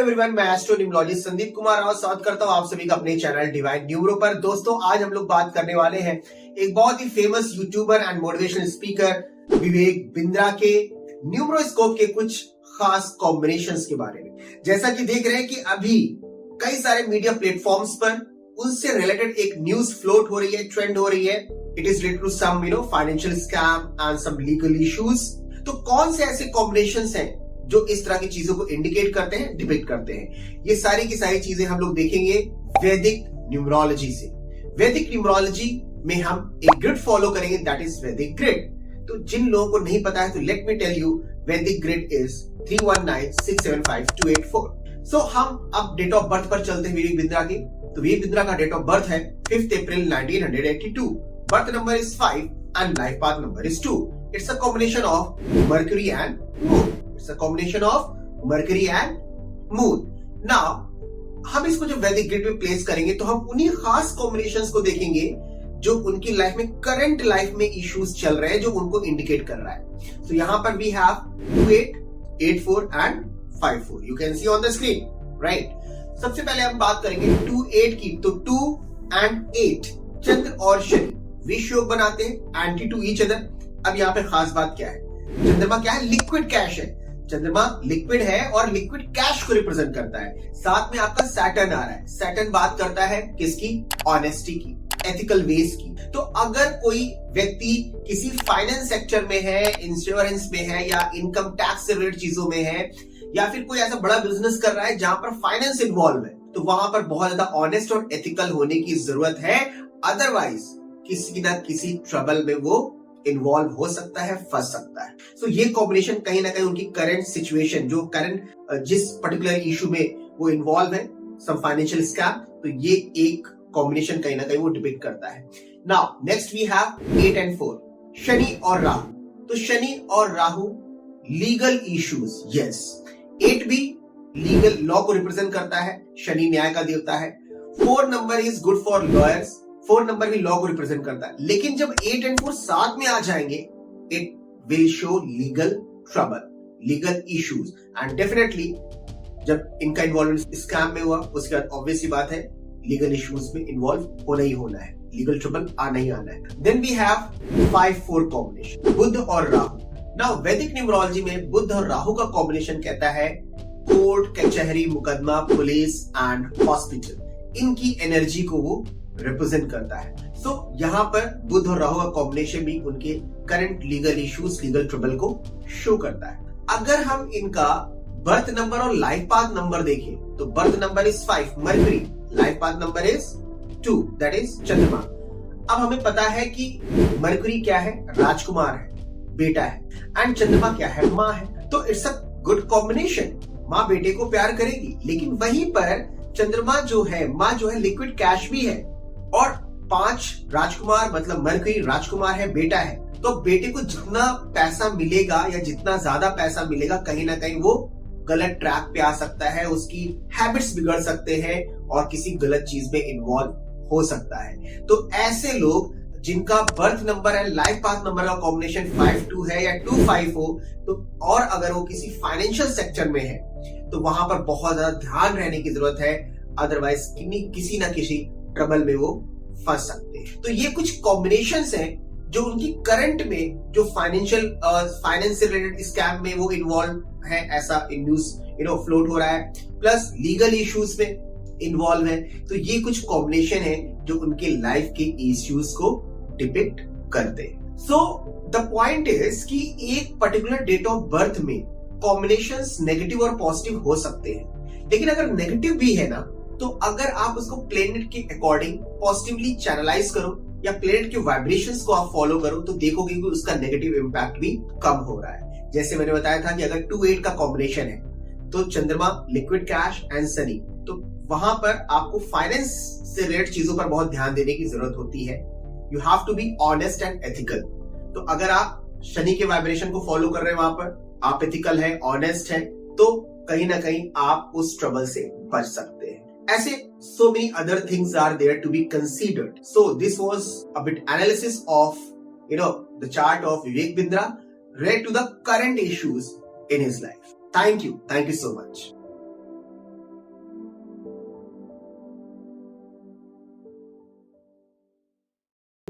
Everyone, मैं astro numerologist Sandeep Kumar Rao स्वागत करता हूं आप सभी का अपने चैनल डिवाइन न्यूमरो पर। दोस्तों, आज हम लोग बात करने वाले हैं एक बहुत ही famous YouTuber and motivational speaker Vivek Bindra के न्यूमरोस्कोप के कुछ खास कॉम्बिनेशंस के बारे में। जैसा कि देख रहे हैं कि अभी कई सारे मीडिया प्लेटफॉर्म्स पर उनसे रिलेटेड एक न्यूज फ्लोट हो रही है, ट्रेंड हो रही है। It is related to some financial scam and some legal issues. तो कौन से ऐसे कॉम्बिनेशंस हैं जो इस तरह की चीजों को इंडिकेट करते हैं, डिपिक्ट करते हैं? ये सारी की सारी चीजें हम लोग देखेंगे वैदिक न्यूमरोलॉजी से। वैदिक न्यूमरोलॉजी में हम एक ग्रिड फॉलो करेंगे, दैट इज वैदिक ग्रिड। तो जिन लोगों को नहीं पता है तो लेट मी टेल यू, वैदिक ग्रिड इज 3196752884। सो हम अब डेट ऑफ बर्थ पर चलते हैं विवेक बिंद्रा के। तो विवेक बिंद्रा का डेट ऑफ बर्थ है 5 अप्रैल 1982। Birth number is 5 and life path number is 2। It's a combination of mercury and moon. It's a combination of Mercury and Moon. Now, हम इसको जब वैदिक ग्रिड में प्लेस करेंगे तो हम उन्हीं खास कॉम्बिनेशंस को देखेंगे जो उनकी लाइफ में, करंट लाइफ में इश्यूज चल रहे हैं, जो उनको इंडिकेट कर रहा है। तो यहां पर we have 28, 84 and 54. You can see on the screen, right? सबसे पहले हम बात करेंगे 28 की। तो 2 and 8 चंद्र और शनि विष योग बनाते हैं, एंटी टू ईच अदर। अब यहाँ पे खास बात क्या है? चंद्रमा क्या है? लिक्विड कैश है। चंद्रमा लिक्विड है और लिक्विड कैश को रिप्रेजेंट करता है। साथ में आपका सैटर्न आ रहा है। सैटर्न बात करता है किसकी? ऑनेस्टी की, एथिकल वेज की। तो अगर कोई व्यक्ति किसी फाइनेंस सेक्टर में है, इंश्योरेंस में है, या इनकम टैक्स से रिलेटेड चीजों में है, या फिर कोई ऐसा बड़ा बिजनेस कर रहा है जहां पर फाइनेंस इन्वॉल्व है, तो वहां पर बहुत ज्यादा ऑनेस्ट और एथिकल होने की जरूरत है। अदरवाइज किसी ना किसी ट्रबल में वो इन्वॉल्व हो सकता है, फंस सकता है। सो ये कॉम्बिनेशन कहीं ना कहीं उनकी करंट सिचुएशन, जो करंट जिस पर्टिकुलर इशू में वो इन्वॉल्व है, सम फाइनेंशियल स्कैम, तो ये एक कॉम्बिनेशन कहीं ना कहीं वो डिपिक्ट करता है। Now next we have 8 and 4, Shani और राहु। तो शनि और राहु लीगल इश्यूज, यस। 8 भी लीगल लॉ को रिप्रेजेंट करता है, शनि न्याय का देवता है। 4 number is good for lawyers. 4 number भी लॉ को रिप्रेजेंट करता है। लेकिन जब 8 and 4 साथ में आ जाएंगे, it will show legal trouble, legal issues. And definitely जब इनका इन्वॉल्वमेंट स्कैम में हुआ, उसके बाद ऑब्वियस सी बात है लीगल इश्यूज में इन्वॉल्व होना ही होना है, लीगल ट्रबल आना ही आना है। देन वी हैव 5-4 कॉम्बिनेशन, बुध और राहु। नाउ वैदिक न्यूमरोलॉजी में बुध और राहु का कॉम्बिनेशन कहता है कोर्ट, कचहरी, मुकदमा, पुलिस एंड हॉस्पिटल। इनकी एनर्जी को वो रिप्रेजेंट करता है। सो यहाँ पर बुध और राहु का कॉम्बिनेशन भी उनके current legal issues, legal trouble को शो करता है। अगर हम इनका बर्थ नंबर और लाइफ पाथ नंबर देखें तो birth number is 5 mercury, life path number is 2, that is चंद्रमा। अब हमें पता है कि मर्क्यूरी क्या है? राजकुमार है, बेटा है, एंड चंद्रमा क्या है? माँ है। तो इट्स अ गुड कॉम्बिनेशन। माँ बेटे को प्यार करेगी, लेकिन वहीं पर चंद्रमा जो है, माँ जो है, लिक्विड कैश भी है, और 5 राजकुमार, मतलब मर्क्यूरी राजकुमार है, बेटा है। तो बेटे को जितना पैसा मिलेगा या जितना ज्यादा पैसा मिलेगा, कहीं ना कहीं वो गलत ट्रैक पे आ सकता है, उसकी हैबिट्स बिगड़ सकते हैं और किसी गलत चीज में इन्वॉल्व हो सकता है। तो ऐसे लोग जिनका birth number and life path number का कॉम्बिनेशन 5-2 है या 2-5 हो, तो और अगर वो किसी फाइनेंशियल सेक्टर में है तो वहां पर बहुत ज्यादा ध्यान रहने की जरूरत है। अदरवाइज किसी ना किसी ट्रबल में वो फंस सकते हैं। तो ये कुछ कॉम्बिनेशंस हैं जो उनकी करंट में, जो फाइनेंस से रिलेटेड स्कैम में वो इन्वॉल्व है, ऐसा न्यूज फ्लोट हो रहा है, प्लस लीगल इश्यूज में इन्वॉल्व है। तो ये कुछ कॉम्बिनेशन है जो उनके लाइफ के इश्यूज को डिपिक्ट करते हैं। सो द पॉइंट इज कि एक पर्टिकुलर डेट ऑफ बर्थ में कॉम्बिनेशंस नेगेटिव और पॉजिटिव हो सकते हैं, लेकिन अगर नेगेटिव भी है ना, तो अगर आप उसको प्लेनेट के अकॉर्डिंग पॉजिटिवली चैनलाइज करो या प्लेनेट के वाइब्रेशंस को आप फॉलो करो, तो देखोगे कि उसका नेगेटिव इंपैक्ट भी कम हो रहा है। जैसे मैंने बताया था कि अगर 2-8 का कॉम्बिनेशन है तो चंद्रमा, लिक्विड कैश एंड शनि, तो वहां पर आपको फाइनेंस से रिलेटेड चीजों पर बहुत ध्यान देने की जरूरत होती है। You have to be honest and ethical. तो अगर आप शनि के वाइब्रेशन को फॉलो कर रहे हैं, वहां पर आप एथिकल है, ऑनेस्ट है, तो कहीं ना कहीं आप उस ट्रबल से बच सकते हैं। ऐसे so many other things are there to be considered. So this was a bit analysis of the chart of Vivek Bindra related to the current issues in his life. Thank you so much.